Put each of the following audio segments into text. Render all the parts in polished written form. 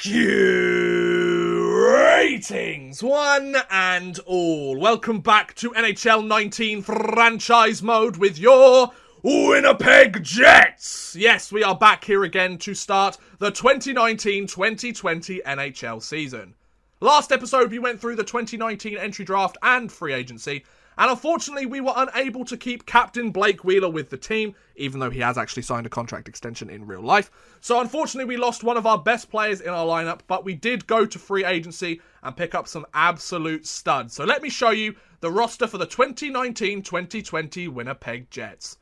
Greetings, one and all. Welcome back to NHL 19 franchise mode with your Winnipeg Jets. Yes, we are back here again to start the 2019-2020 NHL season. Last episode, we went through the 2019 entry draft and free agency, and unfortunately, we were unable to keep Captain Blake Wheeler with the team, even though he has actually signed a contract extension in real life. So unfortunately, we lost one of our best players in our lineup, but we did go to free agency and pick up some absolute studs. So let me show you the roster for the 2019-2020 Winnipeg Jets.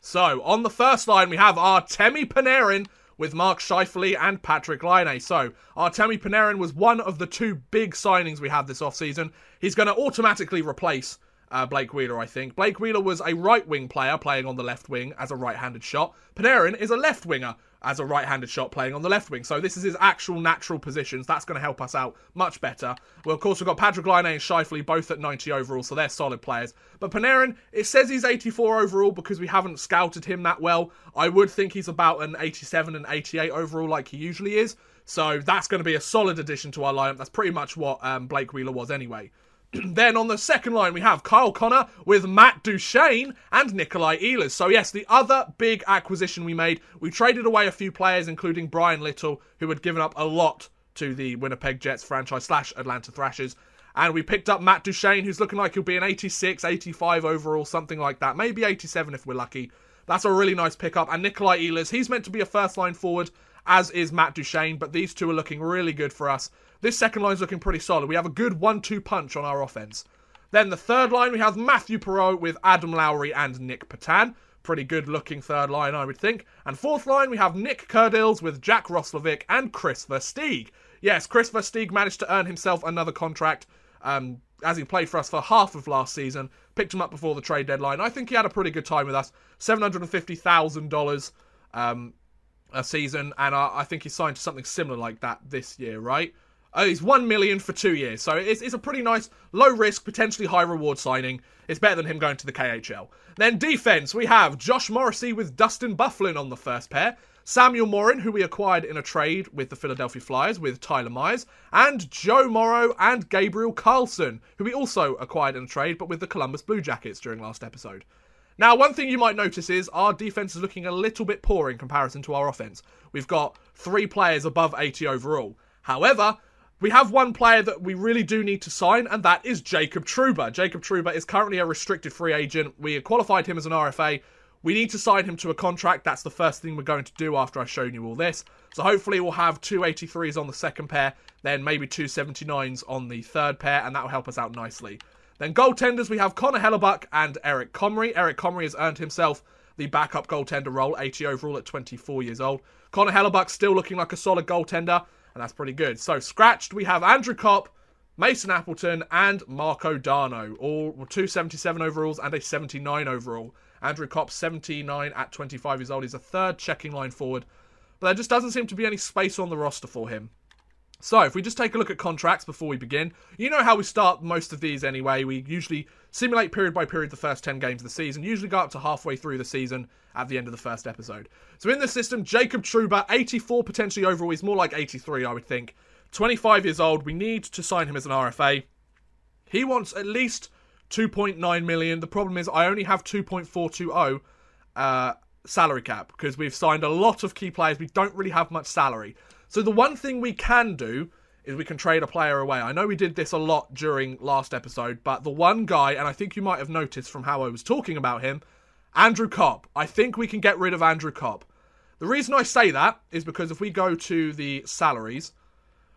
So, on the first line, we have Artemi Panarin with Mark Scheifele and Patrick Laine. So, Artemi Panarin was one of the two big signings we had this offseason. He's going to automatically replace Blake Wheeler, I think. Blake Wheeler was a right-wing player playing on the left wing as a right-handed shot. Panarin is a left winger as a right-handed shot playing on the left wing. So this is his actual natural positions. That's going to help us out much better. Well, of course, we've got Patrick Laine and Scheifele both at 90 overall, so they're solid players. But Panarin, it says he's 84 overall because we haven't scouted him that well. I would think he's about an 87 and 88 overall like he usually is. So that's going to be a solid addition to our lineup. That's pretty much what Blake Wheeler was anyway. Then on the second line, we have Kyle Connor with Matt Duchene and Nikolai Ehlers. So yes, the other big acquisition we made, we traded away a few players, including Brian Little, who had given up a lot to the Winnipeg Jets franchise / Atlanta Thrashers. And we picked up Matt Duchene, who's looking like he'll be an 86, 85 overall, something like that. Maybe 87 if we're lucky. That's a really nice pickup. And Nikolai Ehlers, he's meant to be a first-line forward, as is Matt Duchene, but these two are looking really good for us. This second line's looking pretty solid. We have a good 1-2 punch on our offense. Then the third line, we have Matthew Perreault with Adam Lowry and Nick Patan. Pretty good looking third line, I would think. And fourth line, we have Nick Kurdils with Jack Roslovic and Kris Versteeg. Yes, Kris Versteeg managed to earn himself another contract as he played for us for half of last season. Picked him up before the trade deadline. I think he had a pretty good time with us. $750,000 a season, and I think he signed to something similar like that this year, right? He's $1 million for 2 years, so it's a pretty nice, low-risk, potentially high-reward signing. It's better than him going to the KHL. Then defense, we have Josh Morrissey with Dustin Byfuglien on the first pair, Samuel Morin, who we acquired in a trade with the Philadelphia Flyers with Tyler Myers, and Joe Morrow and Gabriel Carlson, who we also acquired in a trade, but with the Columbus Blue Jackets during last episode. Now, one thing you might notice is our defense is looking a little bit poor in comparison to our offense. We've got 3 players above 80 overall. However, we have one player that we really do need to sign, and that is Jacob Trouba. Jacob Trouba is currently a restricted free agent. We qualified him as an RFA. We need to sign him to a contract. That's the first thing we're going to do after I've shown you all this. So hopefully we'll have 2 83s on the second pair, then maybe 2 79s on the third pair, and that will help us out nicely. Then goaltenders, we have Connor Hellebuck and Eric Comrie. Eric Comrie has earned himself the backup goaltender role, 80 overall at 24 years old. Connor Hellebuck still looking like a solid goaltender, and that's pretty good. So scratched, we have Andrew Kopp, Mason Appleton, and Marco Darno. All 2 77 overalls and a 79 overall. Andrew Kopp, 79 at 25 years old. He's a third checking line forward, but there just doesn't seem to be any space on the roster for him. So, if we just take a look at contracts before we begin, you know how we start most of these anyway. We usually simulate period by period the first 10 games of the season, usually go up to halfway through the season at the end of the first episode. So in the system, Jacob Trouba, 84 potentially overall. He's more like 83, I would think. 25 years old. We need to sign him as an RFA. He wants at least 2.9 million. The problem is I only have 2.420 salary cap because we've signed a lot of key players. We don't really have much salary. So the one thing we can do is we can trade a player away. I know we did this a lot during last episode, but the one guy, and I think you might have noticed from how I was talking about him, Andrew Kopp. I think we can get rid of Andrew Kopp. The reason I say that is because if we go to the salaries,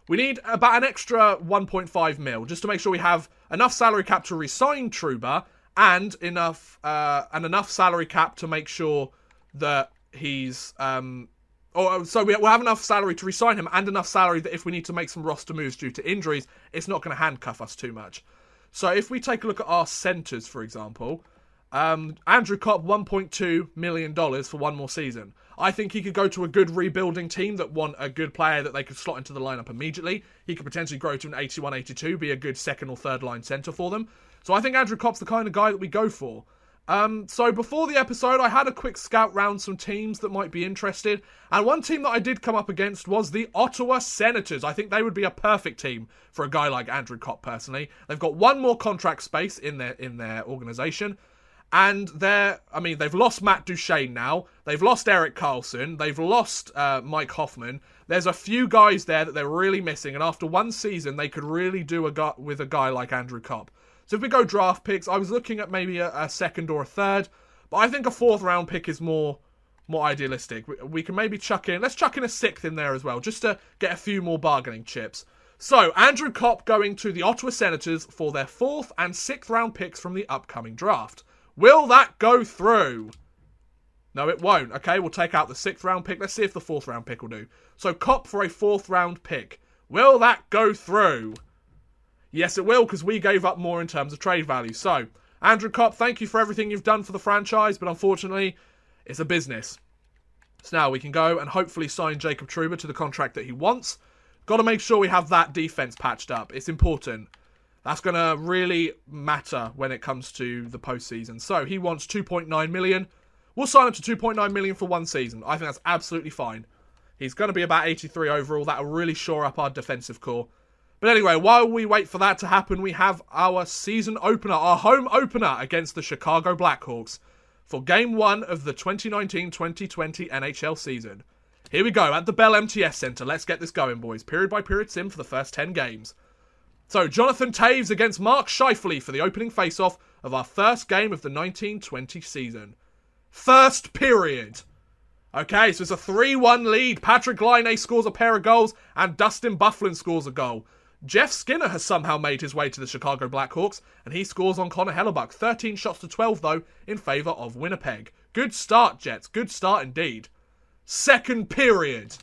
we need about an extra 1.5 mil just to make sure we have enough salary cap to re-sign Trouba and enough salary cap to make sure that he's so we'll have enough salary to re-sign him and enough salary that if we need to make some roster moves due to injuries, it's not going to handcuff us too much. So if we take a look at our centres, for example, Andrew Kopp, $1.2 million for one more season. I think he could go to a good rebuilding team that want a good player that they could slot into the lineup immediately. He could potentially grow to an 81, 82, be a good second or third line centre for them. So I think Andrew Kopp's the kind of guy that we go for. So before the episode, I had a quick scout round some teams that might be interested. And one team that I did come up against was the Ottawa Senators. I think they would be a perfect team for a guy like Andrew Kopp, personally. They've got one more contract space in their organisation. And they've lost Matt Duchene now. They've lost Erik Karlsson. They've lost Mike Hoffman. There's a few guys there that they're really missing. And after one season, they could really do with a guy like Andrew Kopp. So if we go draft picks, I was looking at maybe a second or a third. But I think a fourth round pick is more idealistic. We can maybe let's chuck in a sixth in there as well, just to get a few more bargaining chips. So, Andrew Kopp going to the Ottawa Senators for their fourth and sixth round picks from the upcoming draft. Will that go through? No, it won't. Okay, we'll take out the sixth round pick. Let's see if the fourth round pick will do. So, Kopp for a fourth round pick. Will that go through? Yes, it will, because we gave up more in terms of trade value. So, Andrew Kopp, thank you for everything you've done for the franchise, but unfortunately, it's a business. So now we can go and hopefully sign Jacob Trouba to the contract that he wants. Got to make sure we have that defense patched up. It's important. That's going to really matter when it comes to the postseason. So, he wants 2.9 million. We'll sign him to 2.9 million for one season. I think that's absolutely fine. He's going to be about 83 overall. That'll really shore up our defensive core. But anyway, while we wait for that to happen, we have our season opener, our home opener against the Chicago Blackhawks for Game 1 of the 2019-2020 NHL season. Here we go, at the Bell MTS Centre. Let's get this going, boys. Period by period sim for the first 10 games. So, Jonathan Toews against Mark Scheifele for the opening face-off of our first game of the 1920 season. First period. Okay, so it's a 3-1 lead. Patrick Laine scores a pair of goals and Dustin Byfuglien scores a goal. Jeff Skinner has somehow made his way to the Chicago Blackhawks, and he scores on Connor Hellebuck. 13 shots to 12, though, in favour of Winnipeg. Good start, Jets. Good start indeed. Second period.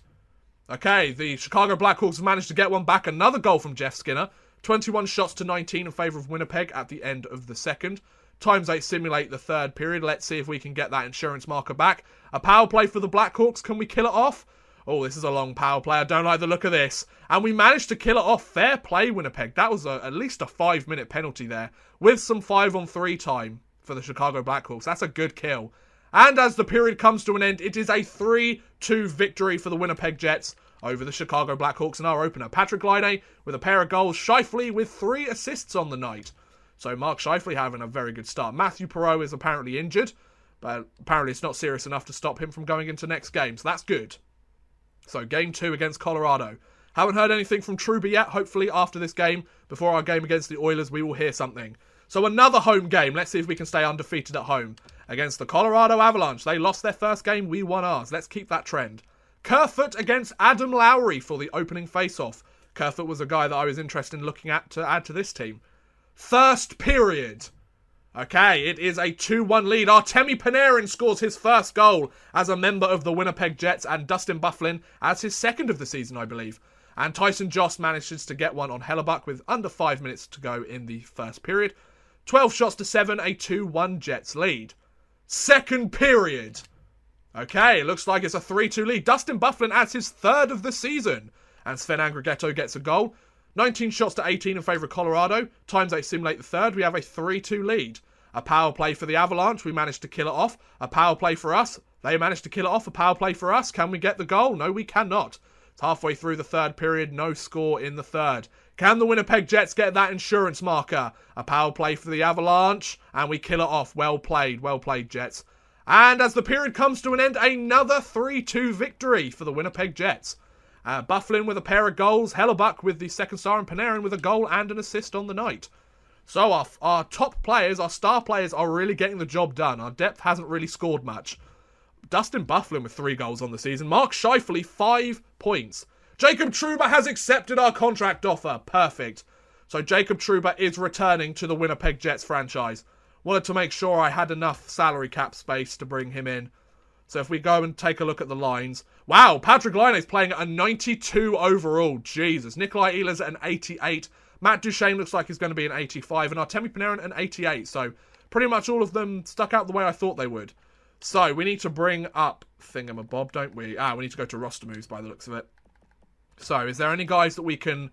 Okay, the Chicago Blackhawks have managed to get one back. Another goal from Jeff Skinner. 21 shots to 19 in favour of Winnipeg at the end of the second. Times 8 simulate the third period. Let's see if we can get that insurance marker back. A power play for the Blackhawks. Can we kill it off? Oh, this is a long power play. I don't like the look of this. And we managed to kill it off. Fair play, Winnipeg. That was at least a 5-minute penalty there. With some 5-on-3 time for the Chicago Blackhawks. That's a good kill. And as the period comes to an end, it is a 3-2 victory for the Winnipeg Jets over the Chicago Blackhawks in our opener. Patrick Laine with a pair of goals. Scheifele with 3 assists on the night. So Mark Scheifele having a very good start. Matthew Perreault is apparently injured. But apparently it's not serious enough to stop him from going into next game. So that's good. So, Game 2 against Colorado. Haven't heard anything from Trouba yet. Hopefully, after this game, before our game against the Oilers, we will hear something. So, another home game. Let's see if we can stay undefeated at home against the Colorado Avalanche. They lost their first game. We won ours. Let's keep that trend. Kerfoot against Adam Lowry for the opening face-off. Kerfoot was a guy that I was interested in looking at to add to this team. First period. Okay, it is a 2-1 lead. Artemi Panarin scores his first goal as a member of the Winnipeg Jets, and Dustin Byfuglien as his second of the season, I believe. And Tyson Jost manages to get one on Hellebuck with under 5 minutes to go in the first period. 12 shots to 7, a 2-1 Jets lead. Second period. Okay, it looks like it's a 3-2 lead. Dustin Byfuglien adds his third of the season, and Sven Andrighetto gets a goal. 19 shots to 18 in favour of Colorado. Times 8 simulate the third. We have a 3-2 lead. A power play for the Avalanche. We managed to kill it off. A power play for us. They managed to kill it off. A power play for us. Can we get the goal? No, we cannot. It's halfway through the third period. No score in the third. Can the Winnipeg Jets get that insurance marker? A power play for the Avalanche. And we kill it off. Well played. Well played, Jets. And as the period comes to an end, another 3-2 victory for the Winnipeg Jets. Byfuglien with a pair of goals. Hellebuck with the second star, and Panarin with a goal and an assist on the night. So our top players, our star players, are really getting the job done. Our depth hasn't really scored much. Dustin Byfuglien with 3 goals on the season. Mark Scheifele, 5 points. Jacob Trouba has accepted our contract offer. Perfect. So Jacob Trouba is returning to the Winnipeg Jets franchise. Wanted to make sure I had enough salary cap space to bring him in. So if we go and take a look at the lines. Wow, Patrick Laine is playing at a 92 overall. Jesus. Nikolai Ehlers at an 88. Matt Duchene looks like he's going to be an 85. And Artemi Panarin an 88. So pretty much all of them stuck out the way I thought they would. So we need to bring up Thingamabob, don't we? We need to go to roster moves by the looks of it. So is there any guys that we can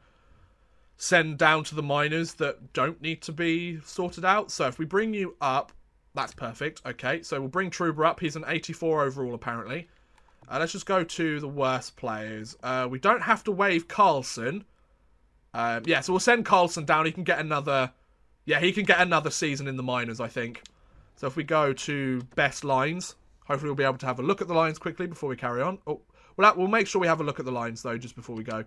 send down to the minors that don't need to be sorted out? So if we bring you up, That's perfect. Okay, so we'll bring Trouba up. He's an 84 overall, apparently. Let's just go to the worst players. We don't have to waive Carlson. Yeah, so we'll send Carlson down. He can get another... Yeah, he can get another season in the minors, I think. So if we go to best lines, hopefully we'll be able to have a look at the lines quickly before we carry on. Oh, we'll make sure we have a look at the lines, though, just before we go.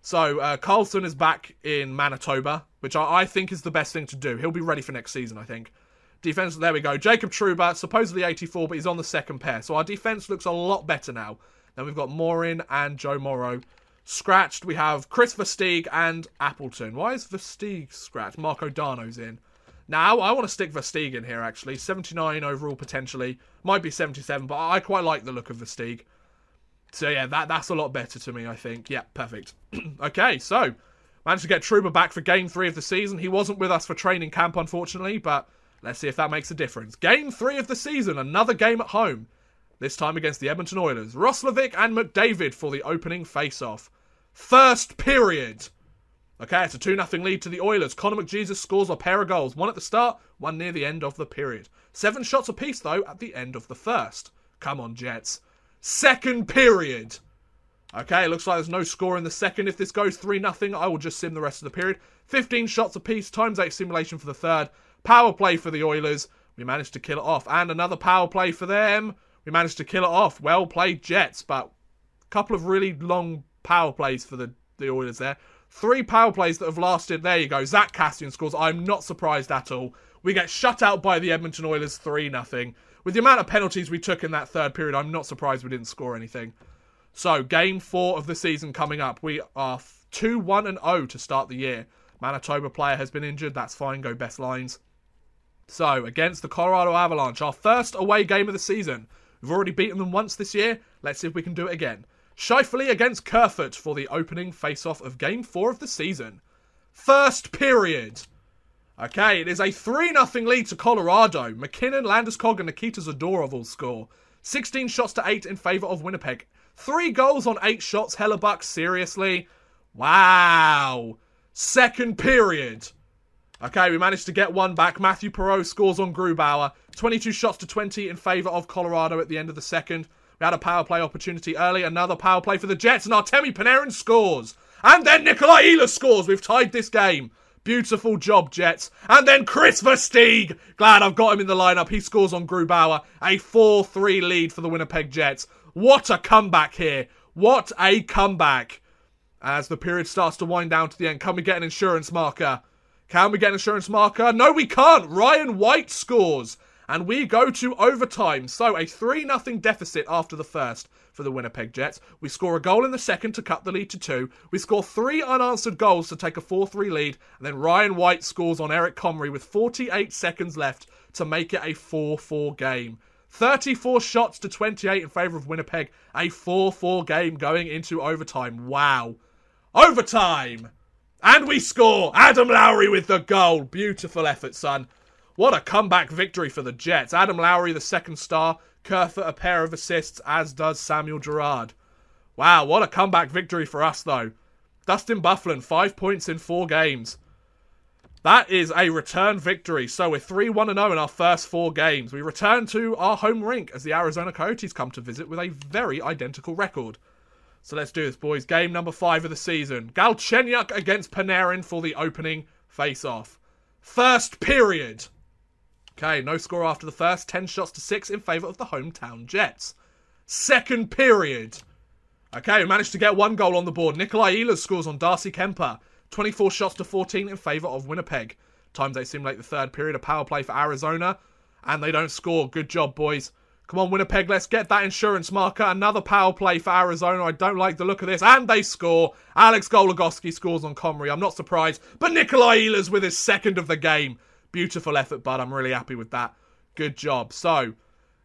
So, Carlson is back in Manitoba, which I think is the best thing to do. He'll be ready for next season, I think. Defense, there we go. Jacob Trouba, supposedly 84, but he's on the second pair. So our defense looks a lot better now. Then we've got Morin and Joe Morrow. Scratched, we have Kris Versteeg and Appleton. Why is Versteeg scratched? Marco Darno's in. Now, I want to stick Versteeg in here, actually. 79 overall, potentially. Might be 77, but I quite like the look of Versteeg. So, yeah, that's a lot better to me, I think. Yeah, perfect. Okay, so, managed to get Trouba back for Game 3 of the season. He wasn't with us for training camp, unfortunately, but let's see if that makes a difference. Game 3 of the season, another game at home. This time against the Edmonton Oilers. Roslovic and McDavid for the opening face-off. First period. Okay, it's a 2-0 lead to the Oilers. Connor McJesus scores a pair of goals. One at the start, one near the end of the period. 7 shots apiece, though, at the end of the first. Come on, Jets. Second period. Okay, looks like there's no score in the second. If this goes 3-0, I will just sim the rest of the period. 15 shots apiece, times 8 simulation for the third. Power play for the Oilers. We managed to kill it off. And another power play for them. We managed to kill it off. Well played, Jets. But a couple of really long power plays for the Oilers there. 3 power plays that have lasted. There you go. Zach Cassian scores. I'm not surprised at all. We get shut out by the Edmonton Oilers 3-0. With the amount of penalties we took in that third period, I'm not surprised we didn't score anything. So, Game 4 of the season coming up. We are 2-1-0 to start the year. Manitoba player has been injured. That's fine. Go best lines. So, against the Colorado Avalanche, our first away game of the season. We've already beaten them once this year. Let's see if we can do it again. Scheifele against Kerfoot for the opening face-off of Game 4 of the season. First period. Okay, it is a 3-0 lead to Colorado. McKinnon, Landeskog and Nikita Zadorov will score. 16 shots to 8 in favour of Winnipeg. 3 goals on 8 shots. Hellebuck, seriously? Wow. Second period. Okay, we managed to get one back. Matthew Perreault scores on Grubauer. 22 shots to 20 in favour of Colorado at the end of the second. We had a power play opportunity early. Another power play for the Jets. And Artemi Panarin scores. And then Nikolai Ehlers scores. We've tied this game. Beautiful job, Jets. And then Kris Versteeg. Glad I've got him in the lineup. He scores on Grubauer. A 4-3 lead for the Winnipeg Jets. What a comeback here. What a comeback. As the period starts to wind down to the end. Can we get an insurance marker? Can we get an insurance marker? No, we can't. Ryan White scores. And we go to overtime. So a 3-0 deficit after the first for the Winnipeg Jets. We score a goal in the second to cut the lead to 2. We score 3 unanswered goals to take a 4-3 lead. And then Ryan White scores on Eric Comrie with 48 seconds left to make it a 4-4 game. 34 shots to 28 in favour of Winnipeg. A 4-4 game going into overtime. Wow. Overtime. And we score. Adam Lowry with the goal. Beautiful effort, son. What a comeback victory for the Jets. Adam Lowry, the second star. Kerfoot, a pair of assists, as does Samuel Girard. Wow, what a comeback victory for us, though. Dustin Byfuglien, 5 points in 4 games. That is a return victory. So we're 3-1-0 in our first 4 games. We return to our home rink as the Arizona Coyotes come to visit with a very identical record. So let's do this, boys. Game number 5 of the season. Galchenyuk against Panarin for the opening face-off. First period. Okay, no score after the first. 10 shots to 6 in favour of the hometown Jets. Second period. Okay, we managed to get 1 goal on the board. Nikolai Ehlers scores on Darcy Kemper. 24 shots to 14 in favour of Winnipeg. Times they simulate the third period. A power play for Arizona. And they don't score. Good job, boys. Come on, Winnipeg, let's get that insurance marker. Another power play for Arizona. I don't like the look of this. And they score. Alex Goligoski scores on Comrie. I'm not surprised. But Nikolai Ehlers with his second of the game. Beautiful effort, bud. I'm really happy with that. Good job. So,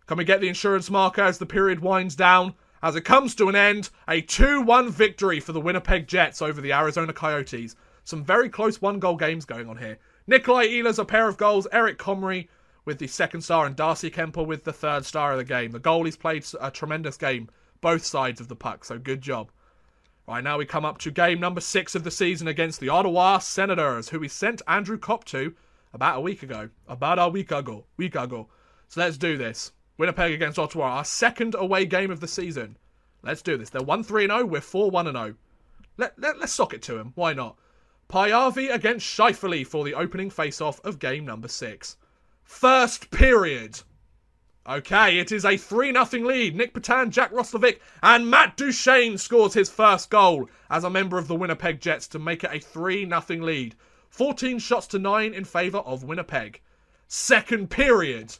can we get the insurance marker as the period winds down? As it comes to an end, a 2-1 victory for the Winnipeg Jets over the Arizona Coyotes. Some very close 1-goal games going on here. Nikolai Ehlers, a pair of goals. Eric Comrie with the second star and Darcy Kemper with the third star of the game. The goalies played a tremendous game, both sides of the puck, so good job. Right, now we come up to game number 6 of the season against the Ottawa Senators, who we sent Andrew Kopp to About a week ago. So let's do this. Winnipeg against Ottawa, our second away game of the season. Let's do this. They're 1-3-0, we're 4-1-0. Let's sock it to them. Why not? Paiavi against Scheifele for the opening face-off of game number 6. First period. Okay, it is a 3-0 lead. Nick Petan, Jack Roslovic, and Matt Duchene scores his first goal as a member of the Winnipeg Jets to make it a 3-0 lead. 14 shots to 9 in favour of Winnipeg. Second period.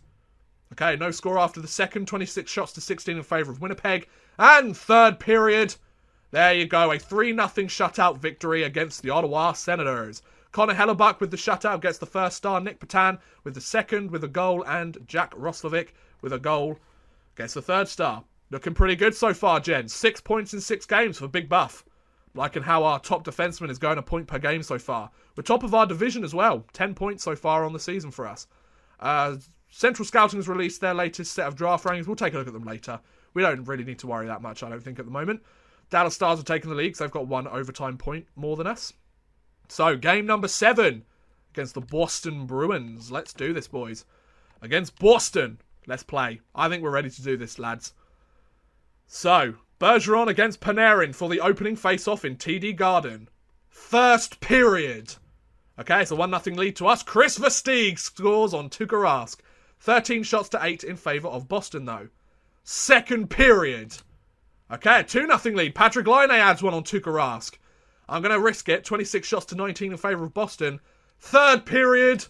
Okay, no score after the second. 26 shots to 16 in favour of Winnipeg. And third period. There you go, a 3-0 shutout victory against the Ottawa Senators. Connor Hellebuck with the shutout gets the first star. Nick Petan with the second with a goal. And Jack Roslovic with a goal gets the third star. Looking pretty good so far, gents. 6 points in 6 games for Big Buff. Liking how our top defenseman is going a point per game so far. We're top of our division as well. 10 points so far on the season for us. Central Scouting has released their latest set of draft rankings. We'll take a look at them later. We don't really need to worry that much, I don't think, at the moment. Dallas Stars have taken the lead because they've got 1 overtime point more than us. So, game number 7 against the Boston Bruins. Let's do this, boys. Against Boston. Let's play. I think we're ready to do this, lads. So, Bergeron against Panarin for the opening face-off in TD Garden. First period. Okay, it's a 1-0 lead to us. Kris Versteeg scores on Tuukka Rask. 13 shots to 8 in favour of Boston, though. Second period. Okay, a 2-0 lead. Patrick Laine adds one on Tuukka Rask. I'm going to risk it. 26 shots to 19 in favour of Boston. Third period.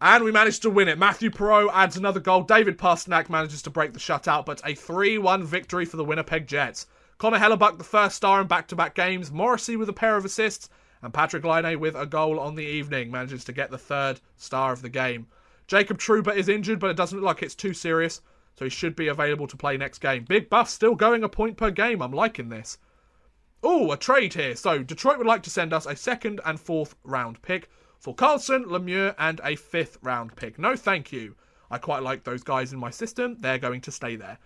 And we managed to win it. Matthew Perreault adds another goal. David Pastrnak manages to break the shutout, but a 3-1 victory for the Winnipeg Jets. Connor Hellebuck, the first star in back-to-back games. Morrissey with a pair of assists. And Patrick Laine with a goal on the evening. Manages to get the third star of the game. Jacob Trouba is injured, but it doesn't look like it's too serious. So he should be available to play next game. Big Buff still going a point per game. I'm liking this. Oh, a trade here. So Detroit would like to send us a 2nd and 4th round pick for Carlson, Lemieux, and a 5th round pick. No thank you. I quite like those guys in my system. They're going to stay there.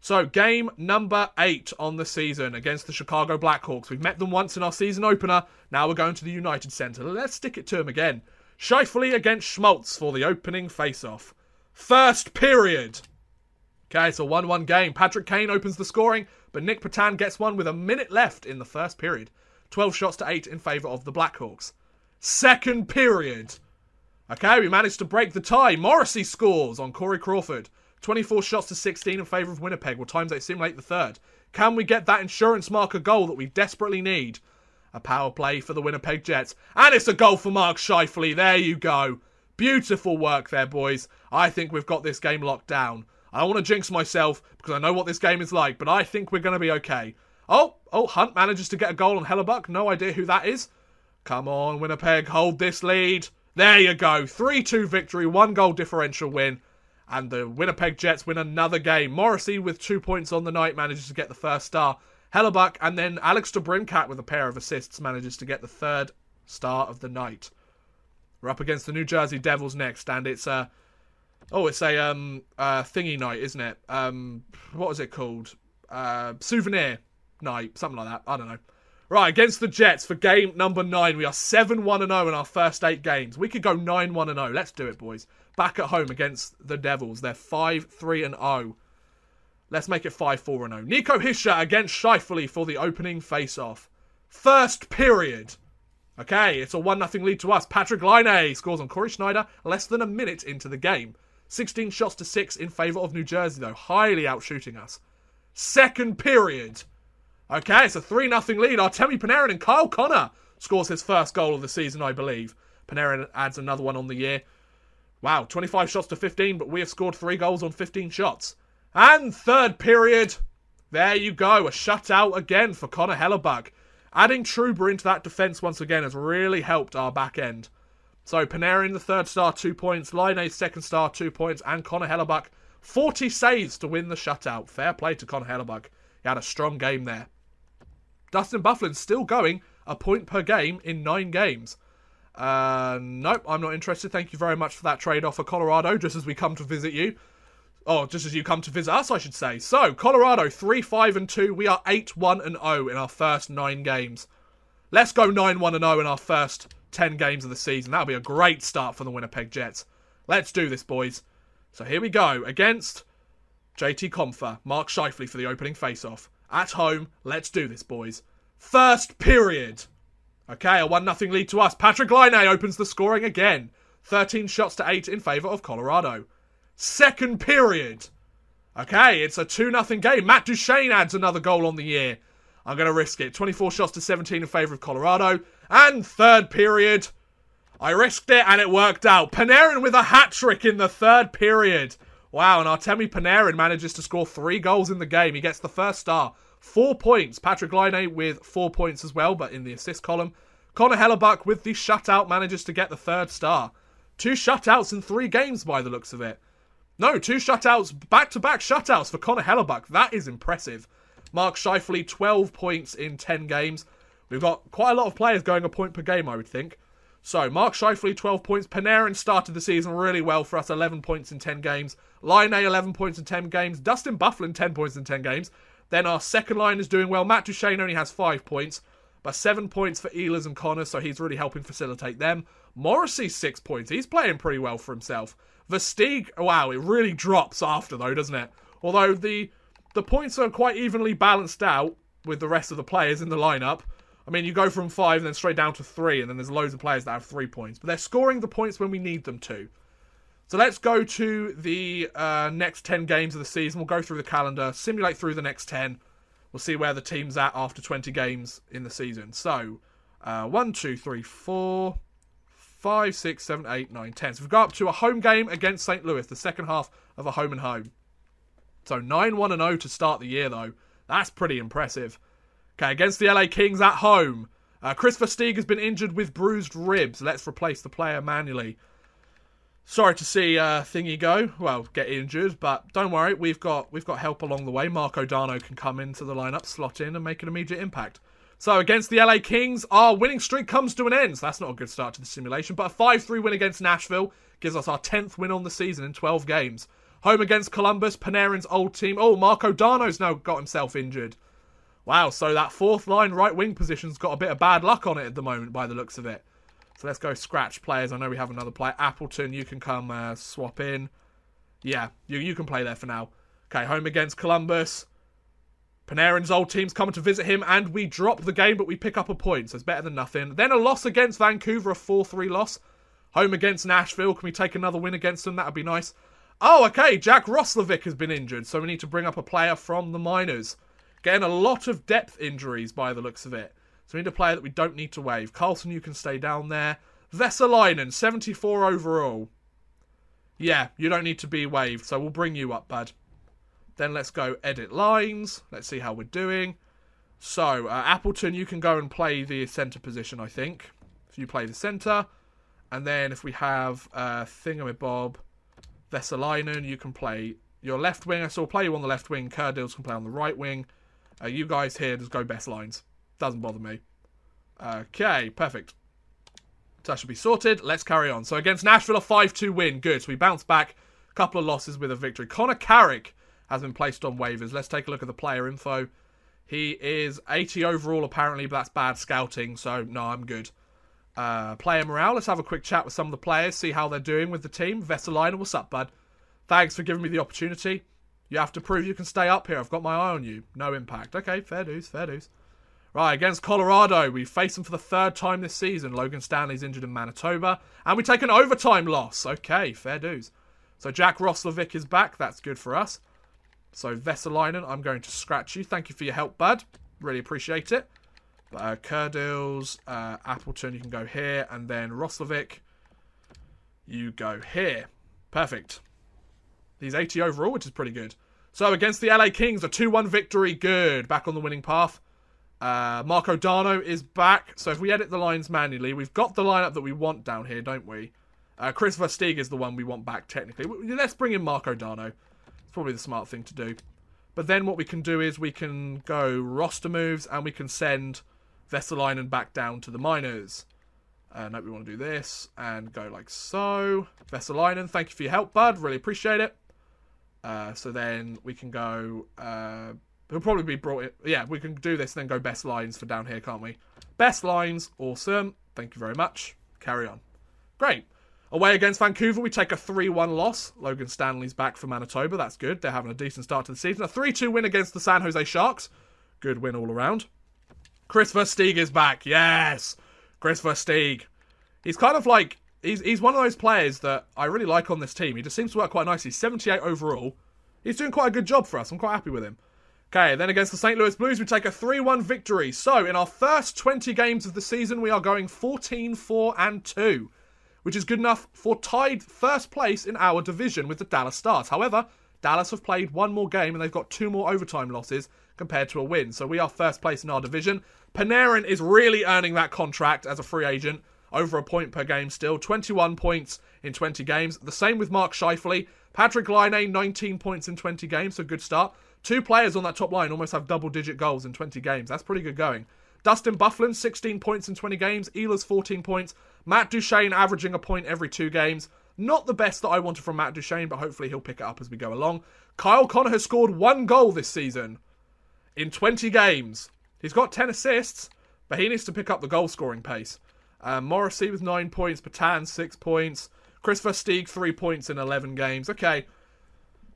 So game number 8 on the season against the Chicago Blackhawks. We've met them once in our season opener. Now we're going to the United Center. Let's stick it to them again. Scheifele against Schmaltz for the opening face-off. First period. Okay, it's a 1-1 game. Patrick Kane opens the scoring, but Nick Petan gets one with a minute left in the first period. 12 shots to 8 in favour of the Blackhawks. Second period. Okay, we managed to break the tie. Morrissey scores on Corey Crawford. 24 shots to 16 in favour of Winnipeg. Will times 8 simulate the third. Can we get that insurance marker goal that we desperately need? A power play for the Winnipeg Jets. And it's a goal for Mark Scheifele. There you go. Beautiful work there, boys. I think we've got this game locked down. I don't want to jinx myself because I know what this game is like, but I think we're going to be okay. Oh, Hunt manages to get a goal on Hellebuck. No idea who that is. Come on, Winnipeg, hold this lead. There you go. 3-2 victory, 1 goal differential win. And the Winnipeg Jets win another game. Morrissey with 2 points on the night manages to get the first star. Hellebuck and then Alex DeBrincat with a pair of assists manages to get the 3rd star of the night. We're up against the New Jersey Devils next, and it's a thingy night, isn't it? What is it called? Souvenir night, something like that. I don't know. Right, against the Jets for game number 9. We are 7-1-0 in our first 8 games. We could go 9-1-0. Let's do it, boys. Back at home against the Devils. They're 5-3-0. Let's make it 5-4-0. Nico Hischier against Scheifele for the opening face-off. First period. Okay, it's a 1-0 lead to us. Patrick Laine scores on Corey Schneider less than a minute into the game. 16 shots to 6 in favour of New Jersey, though. Highly outshooting us. Second period. Okay, it's a 3-0 lead. Artemi Panarin and Kyle Connor scores his first goal of the season, I believe. Panarin adds another one on the year. Wow, 25 shots to 15, but we have scored 3 goals on 15 shots. And third period. There you go. A shutout again for Connor Hellebuck. Adding Trouba into that defence once again has really helped our back end. So Panarin, the 3rd star, 2 points. Laine's 2nd star, 2 points. And Connor Hellebuck, 40 saves to win the shutout. Fair play to Connor Hellebuck. He had a strong game there. Dustin Byfuglien's still going a point per game in 9 games. Nope, I'm not interested. Thank you very much for that trade offer, Colorado, just as we come to visit you. Oh, just as you come to visit us, I should say. So, Colorado, 3-5-2. We are 8-1-0 in our first 9 games. Let's go 9-1-0 in our first 10 games of the season. That'll be a great start for the Winnipeg Jets. Let's do this, boys. So here we go. Against JT Compher, Mark Scheifele for the opening face-off. At home, let's do this, boys. First period. Okay, a 1-0 lead to us. Patrick Laine opens the scoring again. 13 shots to 8 in favour of Colorado. Second period. Okay, it's a 2-0 game. Matt Duchene adds another goal on the year. I'm going to risk it. 24 shots to 17 in favour of Colorado. And third period. I risked it and it worked out. Panarin with a hat-trick in the third period. Wow, and Artemi Panarin manages to score 3 goals in the game. He gets the first star. 4 points. Patrick Laine with 4 points as well, but in the assist column. Connor Hellebuck with the shutout manages to get the third star. 2 shutouts in 3 games by the looks of it. No, 2 shutouts, back-to-back shutouts for Connor Hellebuck. That is impressive. Mark Scheifele, 12 points in 10 games. We've got quite a lot of players going a point per game, I would think. So, Mark Scheifele, 12 points. Panarin started the season really well for us, 11 points in 10 games. Laine, 11 points in 10 games. Dustin Byfuglien, 10 points in 10 games. Then our second line is doing well. Matt Duchene only has 5 points, but 7 points for Ehlers and Connor, so he's really helping facilitate them. Morrissey, 6 points. He's playing pretty well for himself. Versteeg, wow, it really drops after, though, doesn't it? Although the points are quite evenly balanced out with the rest of the players in the lineup. I mean, you go from 5 and then straight down to 3, and then there's loads of players that have 3 points. But they're scoring the points when we need them to. So let's go to the next 10 games of the season. We'll go through the calendar, simulate through the next 10. We'll see where the team's at after 20 games in the season. So, 1, 2, 3, 4, 5, 6, 7, 8, 9, 10. So we've got up to a home game against St. Louis, the second half of a home and home. So 9-1-0 to start the year, though. That's pretty impressive. Okay, against the LA Kings at home. Kris Versteeg has been injured with bruised ribs. Let's replace the player manually. Sorry to see Thingy go. Well, get injured, but don't worry. We've got help along the way. Mark O'Donnell can come into the lineup, slot in, and make an immediate impact. So against the LA Kings, our winning streak comes to an end. So that's not a good start to the simulation. But a 5-3 win against Nashville gives us our 10th win on the season in 12 games. Home against Columbus, Panarin's old team. Oh, Mark O'Donnell's now got himself injured. Wow, so that fourth line right wing position's got a bit of bad luck on it at the moment by the looks of it. So let's go scratch players. I know we have another player. Appleton, you can come swap in. Yeah, you can play there for now. Okay, home against Columbus. Panarin's old team's coming to visit him, and we drop the game, but we pick up a point, so it's better than nothing. Then a loss against Vancouver, a 4-3 loss. Home against Nashville. Can we take another win against them? That would be nice. Oh, okay, Jack Roslovic has been injured, so we need to bring up a player from the minors. Getting a lot of depth injuries by the looks of it. So we need a player that we don't need to waive. Carlson, you can stay down there. Vesalainen, 74 overall. Yeah, you don't need to be waived, so we'll bring you up, bud. Then let's go edit lines. Let's see how we're doing. So, Appleton, you can go and play the centre position, I think. If you play the centre. And then if we have Thingamabob, Vesalainen, you can play your left winger. So we'll play you on the left wing. Kerdils can play on the right wing. You guys here just go best lines. Doesn't bother me. Okay, perfect. So that should be sorted. Let's carry on. So against Nashville, a 5-2 win. Good. So we bounce back. A couple of losses with a victory. Connor Carrick has been placed on waivers. Let's take a look at the player info. He is 80 overall apparently, but that's bad scouting. So no, I'm good. Player morale. Let's have a quick chat with some of the players. See how they're doing with the team. Vesalainen, what's up, bud? Thanks for giving me the opportunity. You have to prove you can stay up here. I've got my eye on you. No impact. Okay, fair dues, fair dues. Right, against Colorado, we face them for the 3rd time this season. Logan Stanley's injured in Manitoba. And we take an overtime loss. Okay, fair dues. So Jack Roslovic is back. That's good for us. So Vesalainen, I'm going to scratch you. Thank you for your help, bud. Really appreciate it. Kerdils, Appleton, you can go here. And then Roslovic, you go here. Perfect. He's 80 overall, which is pretty good. So against the LA Kings, a 2-1 victory. Good. Back on the winning path. Mark O'Donnell is back. So if we edit the lines manually, we've got the lineup that we want down here, don't we? Kris Versteeg is the one we want back, technically. Let's bring in Mark O'Donnell. It's probably the smart thing to do. But then what we can do is we can go roster moves and we can send Vesalainen back down to the minors. No, we want to do this and go like so. Vesalainen, thank you for your help, bud. Really appreciate it. So then we can go... he'll probably be brought in... Yeah, we can do this and then go best lines for down here, can't we? Best lines. Awesome. Thank you very much. carry on. Great. Away against Vancouver, we take a 3-1 loss. Logan Stanley's back for Manitoba. That's good. They're having a decent start to the season. A 3-2 win against the San Jose Sharks. Good win all around. Kris Versteeg is back. Yes. Kris Versteeg. He's kind of like... He's one of those players that I really like on this team. He just seems to work quite nicely. 78 overall. He's doing quite a good job for us. I'm quite happy with him. Okay, then against the St. Louis Blues, we take a 3-1 victory. So, in our first 20 games of the season, we are going 14-4-2. Which is good enough for tied first place in our division with the Dallas Stars. However, Dallas have played one more game and they've got 2 more overtime losses compared to a win. So we are first place in our division. Panarin is really earning that contract as a free agent. Over a point per game still. 21 points in 20 games. The same with Mark Scheifele. Patrick Laine, 19 points in 20 games. So good start. 2 players on that top line almost have double-digit goals in 20 games. That's pretty good going. Dustin Byfuglien, 16 points in 20 games. Ehlers, 14 points. Matt Duchene averaging a point every 2 games. Not the best that I wanted from Matt Duchene, but hopefully he'll pick it up as we go along. Kyle Connor has scored 1 goal this season in 20 games. He's got 10 assists, but he needs to pick up the goal-scoring pace. Morrissey with 9 points. Patan, 6 points. Kris Versteeg, 3 points in 11 games. Okay.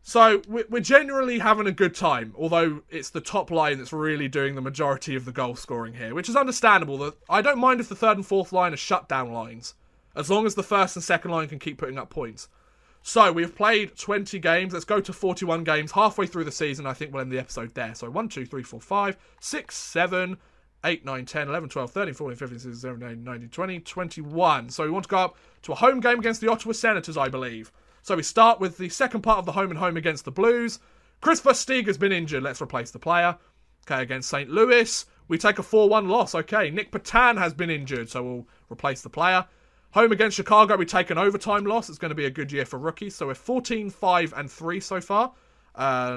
So, we're generally having a good time, although it's the top line that's really doing the majority of the goal scoring here, which is understandable. I don't mind if the third and fourth line are shutdown lines, as long as the first and second line can keep putting up points. So, we've played 20 games. Let's go to 41 games. Halfway through the season, I think we'll end the episode there. So, 1, 2, 3, 4, 5, 6, 7, 8, 9, 10, 11, 12, 13, 14, 15, 16, 17, 18, 19, 20, 21. So, we want to go up to a home game against the Ottawa Senators, I believe. So we start with the second part of the home and home against the Blues. Kris Versteeg has been injured. Let's replace the player. Okay, against St. Louis, we take a 4-1 loss. Okay, Nick Patan has been injured, so we'll replace the player. Home against Chicago, we take an overtime loss. It's going to be a good year for rookies. So we're 14-5-3 so far.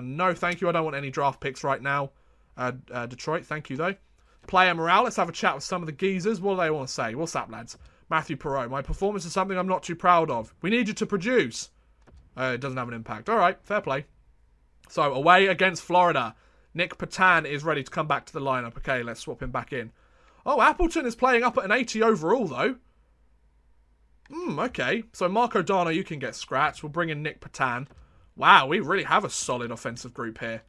No, thank you. I don't want any draft picks right now. Detroit, thank you, though. Player morale. Let's have a chat with some of the geezers. What do they want to say? What's up, lads? Matthew Perreault. My performance is something I'm not too proud of. We need you to produce. It doesn't have an impact. All right, fair play. So, away against Florida. Nick Patan is ready to come back to the lineup. Okay, let's swap him back in. Oh, Appleton is playing up at an 80 overall, though. Okay. So, Mark O'Donnell, you can get scratched. We'll bring in Nick Patan. Wow, we really have a solid offensive group here.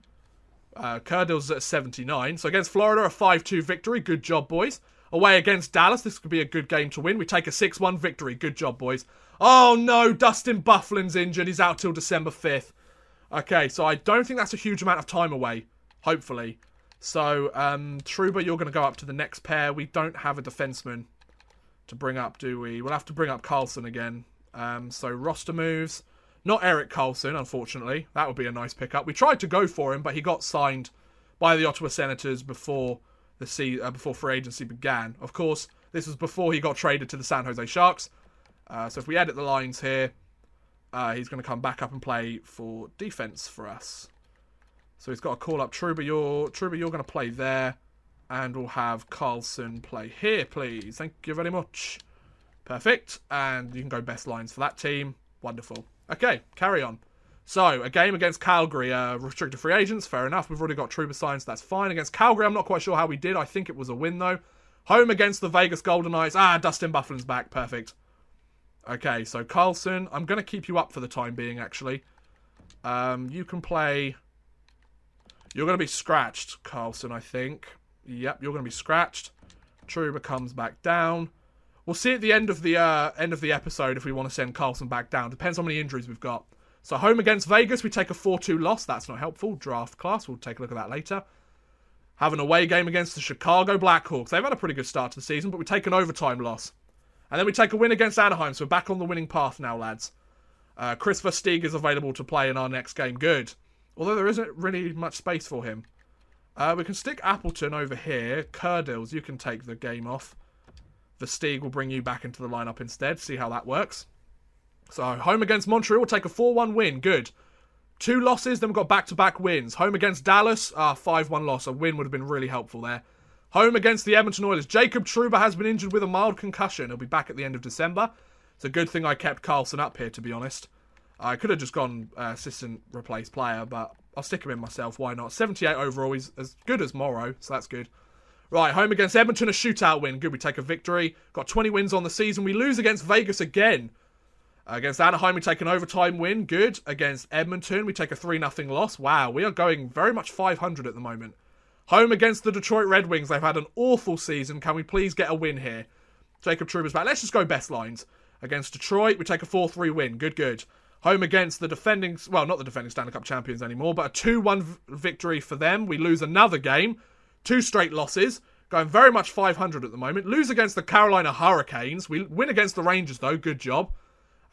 Kurdill's at 79. So, against Florida, a 5-2 victory. Good job, boys. Away against Dallas, this could be a good game to win. We take a 6-1 victory. Good job, boys. Oh, no, Dustin Byfuglien's injured. He's out till December 5th. Okay, so I don't think that's a huge amount of time away, hopefully. So, Trouba, you're going to go up to the next pair. We don't have a defenseman to bring up, do we? We'll have to bring up Carlson again. So, roster moves. Not Erik Karlsson, unfortunately. That would be a nice pickup. We tried to go for him, but he got signed by the Ottawa Senators before before free agency began. Of course, this was before he got traded to the San Jose Sharks. So if we edit the lines here, he's going to come back up and play for defense for us. So he's got to call up Trouba. You're going to play there. And we'll have Carlson play here, please. Thank you very much. Perfect. And you can go best lines for that team. Wonderful. Okay, carry on. So, a game against Calgary, restricted free agents, fair enough. We've already got Trouba signed, so that's fine. Against Calgary, I'm not quite sure how we did. I think it was a win, though. Home against the Vegas Golden Knights. Dustin Byfuglien's back. Perfect. Okay, so Carlson, I'm going to keep you up for the time being, actually. You can play... You're going to be scratched, Carlson, I think. Yep, you're going to be scratched. Trouba comes back down. We'll see at the end of the episode if we want to send Carlson back down. Depends on how many injuries we've got. So, home against Vegas, we take a 4-2 loss. That's not helpful. Draft class. We'll take a look at that later. Have an away game against the Chicago Blackhawks. They've had a pretty good start to the season, but we take an overtime loss. And then we take a win against Anaheim, so we're back on the winning path now, lads. Kris Versteeg is available to play in our next game. Good. Although there isn't really much space for him. We can stick Appleton over here. Kurdills, you can take the game off. Versteeg will bring you back into the lineup instead. See how that works. So, home against Montreal, we'll take a 4-1 win. Good. 2 losses, then we've got back-to-back wins. Home against Dallas, 5-1 loss. A win would have been really helpful there. Home against the Edmonton Oilers. Jacob Trouba has been injured with a mild concussion. He'll be back at the end of December. It's a good thing I kept Carlson up here, to be honest. I could have just gone assistant replace player, but I'll stick him in myself. Why not? 78 overall. He's as good as Morrow, so that's good. Right, home against Edmonton, a shootout win. Good, we take a victory. Got 20 wins on the season. We lose against Vegas again. Against Anaheim, we take an overtime win. Good. Against Edmonton, we take a 3-0 loss. Wow, we are going very much 500 at the moment. Home against the Detroit Red Wings. They've had an awful season. Can we please get a win here? Jacob Trouba's back. Let's just go best lines. Against Detroit, we take a 4-3 win. Good, good. Home against the defending... Well, not the defending Stanley Cup champions anymore, but a 2-1 victory for them. We lose another game. 2 straight losses. Going very much 500 at the moment. Lose against the Carolina Hurricanes. We win against the Rangers, though. Good job.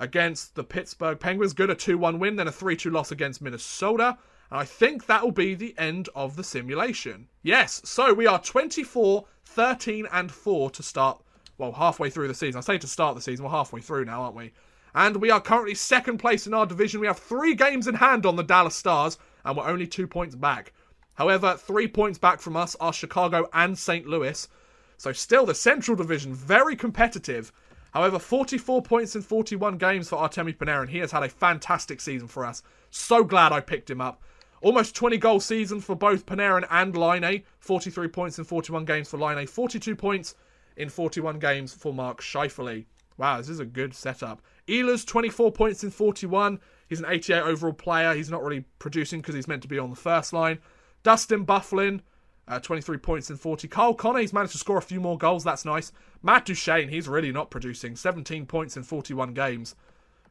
Against the Pittsburgh Penguins. Good, a 2-1 win. Then a 3-2 loss against Minnesota. And I think that will be the end of the simulation. Yes, so we are 24, 13, and 4 to start... Well, halfway through the season. I say to start the season. We're halfway through now, aren't we? And we are currently second place in our division. We have 3 games in hand on the Dallas Stars. And we're only 2 points back. However, 3 points back from us are Chicago and St. Louis. So still the Central Division, very competitive. However, 44 points in 41 games for Artemi Panarin. He has had a fantastic season for us. So glad I picked him up. Almost 20-goal season for both Panarin and Laine. 43 points in 41 games for Laine. 42 points in 41 games for Mark Scheifele. Wow, this is a good setup. Ehlers, 24 points in 41. He's an 88 overall player. He's not really producing because he's meant to be on the first line. Dustin Byfuglien, 23 points in 40. Kyle Connor, he's managed to score a few more goals. That's nice. Matt Duchene, he's really not producing. 17 points in 41 games.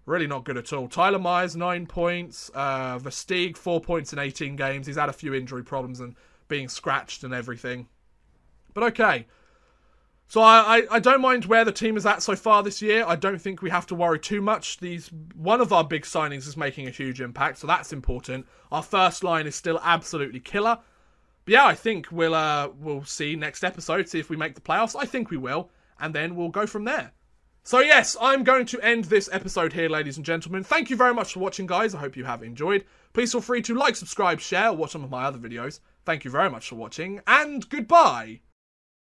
Really not good at all. Tyler Myers, 9 points. Versteeg, 4 points in 18 games. He's had a few injury problems and being scratched and everything. But okay. So I don't mind where the team is at so far this year. I don't think we have to worry too much. One of our big signings is making a huge impact, so that's important. Our first line is still absolutely killer. But yeah, I think we'll see next episode, see if we make the playoffs. I think we will, and then we'll go from there. So yes, I'm going to end this episode here, ladies and gentlemen. Thank you very much for watching, guys. I hope you have enjoyed. Please feel free to like, subscribe, share, or watch some of my other videos. Thank you very much for watching, and goodbye!